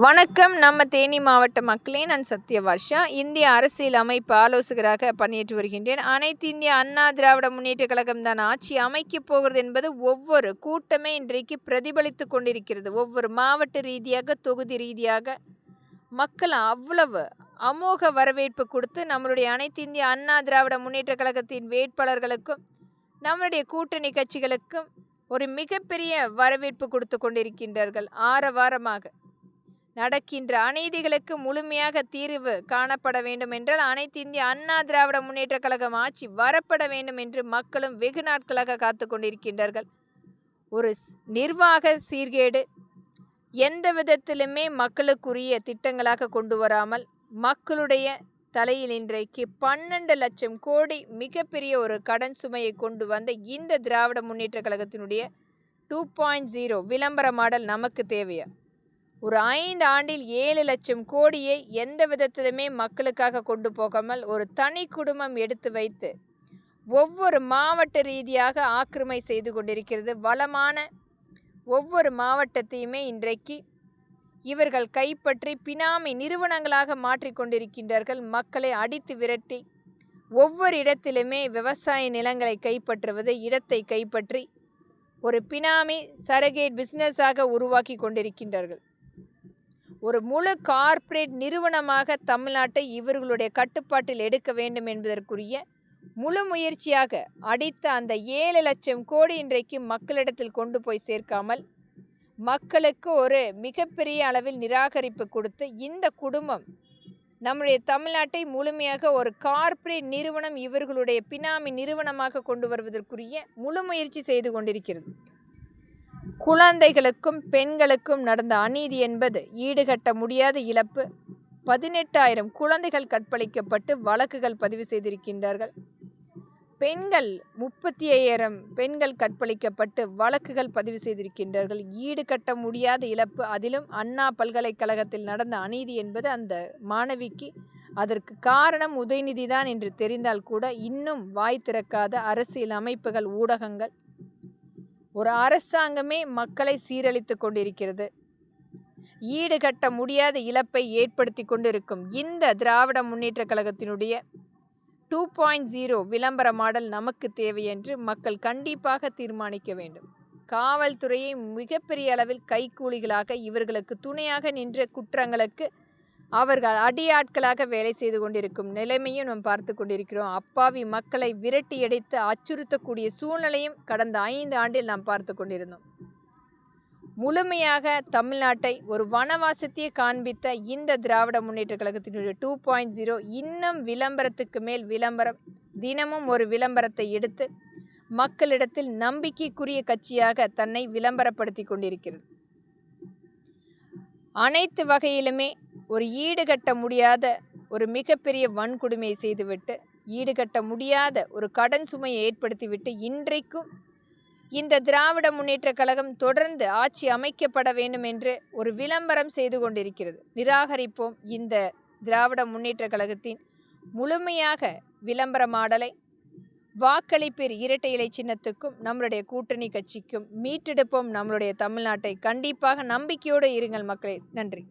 வணக்கம். நம்ம தேனி மாவட்ட மக்களே, நான் சத்யவர்ஷா. இந்திய அரசியல் அமைப்பு ஆலோசகராக பணியாற்றி வருகின்றேன். அனைத்து இந்திய அண்ணா திராவிட முன்னேற்ற கழகம் தான் ஆட்சி அமைக்கப் போகிறது என்பது ஒவ்வொரு கூட்டமே இன்றைக்கு பிரதிபலித்து கொண்டிருக்கிறது. ஒவ்வொரு மாவட்ட ரீதியாக, தொகுதி ரீதியாக மக்கள் அவ்வளவு அமோக வரவேற்பு கொடுத்து நம்மளுடைய அனைத்து இந்திய அண்ணா திராவிட முன்னேற்ற கழகத்தின் வேட்பாளர்களுக்கும் நம்முடைய கூட்டணி கட்சிகளுக்கும் ஒரு மிகப்பெரிய வரவேற்பு கொடுத்து கொண்டிருக்கின்றார்கள். ஆரவாரமாக நடக்கின்ற அநீதிகளுக்கு முழுமையாக தீர்வு காணப்பட வேண்டும் என்றால் அனைத்து இந்திய அண்ணா திராவிட முன்னேற்ற கழகம் ஆட்சி வரப்பட வேண்டும் என்று மக்களும் வெகு நாட்களாக காத்து கொண்டிருக்கின்றார்கள். ஒரு நிர்வாக சீர்கேடு எந்த விதத்திலுமே மக்களுக்குரிய திட்டங்களாக கொண்டு வராமல் மக்களுடைய தலையில் இன்றைக்கு 12 லட்சம் கோடி மிகப்பெரிய ஒரு கடன் சுமையை கொண்டு வந்த இந்த திராவிட முன்னேற்ற கழகத்தினுடைய 2.0 விளம்பர மாடல் நமக்கு தேவையா? ஒரு 5 ஆண்டில் 7 லட்சம் கோடியை எந்த விதத்திலுமே மக்களுக்காக கொண்டு போகாமல் ஒரு தனி குடும்பம் எடுத்து வைத்து ஒவ்வொரு மாவட்ட ரீதியாக ஆக்கிரமை செய்து கொண்டிருக்கிறது. வளமான ஒவ்வொரு மாவட்டத்தையுமே இன்றைக்கு இவர்கள் கைப்பற்றி பினாமி நிறுவனங்களாக மாற்றிக்கொண்டிருக்கின்றார்கள். மக்களை அடித்து விரட்டி ஒவ்வொரு இடத்திலுமே விவசாய நிலங்களை கைப்பற்றுவது, இடத்தை கைப்பற்றி ஒரு பினாமி சரகேட் பிஸ்னஸாக உருவாக்கி கொண்டிருக்கின்றார்கள். ஒரு முழு கார்ப்பரேட் நிறுவனமாக தமிழ்நாட்டை இவர்களுடைய கட்டுப்பாட்டில் எடுக்க வேண்டும் என்பதற்குரிய முழு முயற்சியாக அடித்த அந்த 7 லட்சம் கோடி இன்றைக்கு மக்களிடத்தில் கொண்டு போய் சேர்க்காமல் மக்களுக்கு ஒரு மிகப்பெரிய அளவில் நிராகரிப்பு கொடுத்து இந்த குடும்பம் நம்முடைய தமிழ்நாட்டை முழுமையாக ஒரு கார்ப்பரேட் நிறுவனம் இவர்களுடைய பினாமி நிறுவனமாக கொண்டு வருவதற்குரிய முழு முயற்சி செய்து கொண்டிருக்கிறது. குழந்தைகளுக்கும் பெண்களுக்கும் நடந்த அநீதி என்பது ஈடுகட்ட முடியாத இழப்பு. 18,000 குழந்தைகள் கற்பழிக்கப்பட்டு வழக்குகள் பதிவு செய்திருக்கின்றார்கள். பெண்கள் 35,000 பெண்கள் கற்பழிக்கப்பட்டு வழக்குகள் பதிவு செய்திருக்கின்றார்கள். ஈடுகட்ட முடியாத இழப்பு. அதிலும் அண்ணா பல்கலைக்கழகத்தில் நடந்த அநீதி என்பது அந்த மாணவிக்கு அதற்கு காரணம் உதயநிதி தான் என்று தெரிந்தால் கூட இன்னும் வாய் திறக்காத அரசியல் அமைப்புகள், ஊடகங்கள், ஒரு அரசாங்கமே மக்களை சீரழித்து கொண்டிருக்கிறது. ஈடுகட்ட முடியாத இழப்பை ஏற்படுத்தி கொண்டிருக்கும் இந்த திராவிட முன்னேற்ற கழகத்தினுடைய 2.0 விளம்பர மாடல் நமக்கு தேவை என்று மக்கள் கண்டிப்பாக தீர்மானிக்க வேண்டும். காவல்துறையை மிகப்பெரிய அளவில் கைக்கூலிகளாக இவர்களுக்கு துணையாக நின்ற குற்றங்களுக்கு அவர்கள் அடியாட்களாக வேலை செய்து கொண்டிருக்கும் நிலைமையும் நாம் பார்த்து கொண்டிருக்கிறோம். அப்பாவி மக்களை விரட்டி அடித்து அச்சுறுத்தக்கூடிய சூழ்நிலையும் கடந்த 5 ஆண்டில் நாம் பார்த்து கொண்டிருந்தோம். முழுமையாக தமிழ்நாட்டை ஒரு வனவாசத்தையே காண்பித்த இந்த திராவிட முன்னேற்ற கழகத்தினுடைய 2.0 இன்னும் விளம்பரத்துக்கு மேல் விளம்பரம், தினமும் ஒரு விளம்பரத்தை எடுத்து மக்களிடத்தில் நம்பிக்கைக்குரிய கட்சியாக தன்னை விளம்பரப்படுத்தி கொண்டிருக்கிறது. அனைத்து வகையிலுமே ஒரு ஈடுகட்ட முடியாத ஒரு மிகப்பெரிய வன்கொடுமையை செய்துவிட்டு ஈடுகட்ட முடியாத ஒரு கடன் சுமையை ஏற்படுத்திவிட்டு இன்றைக்கும் இந்த திராவிட முன்னேற்ற கழகம் தொடர்ந்து ஆட்சி அமைக்கப்பட வேண்டும் என்று ஒரு விளம்பரம் செய்து கொண்டிருக்கிறது. நிராகரிப்போம் இந்த திராவிட முன்னேற்ற கழகத்தின் முழுமையாக விளம்பர மாடலை. வாக்களிப்பேர் இரட்டை இலை சின்னத்துக்கும் நம்மளுடைய கூட்டணி கட்சிக்கும் மீட்டெடுப்போம் நம்மளுடைய தமிழ்நாட்டை. கண்டிப்பாக நம்பிக்கையோடு இருங்கள் மக்களே. நன்றி.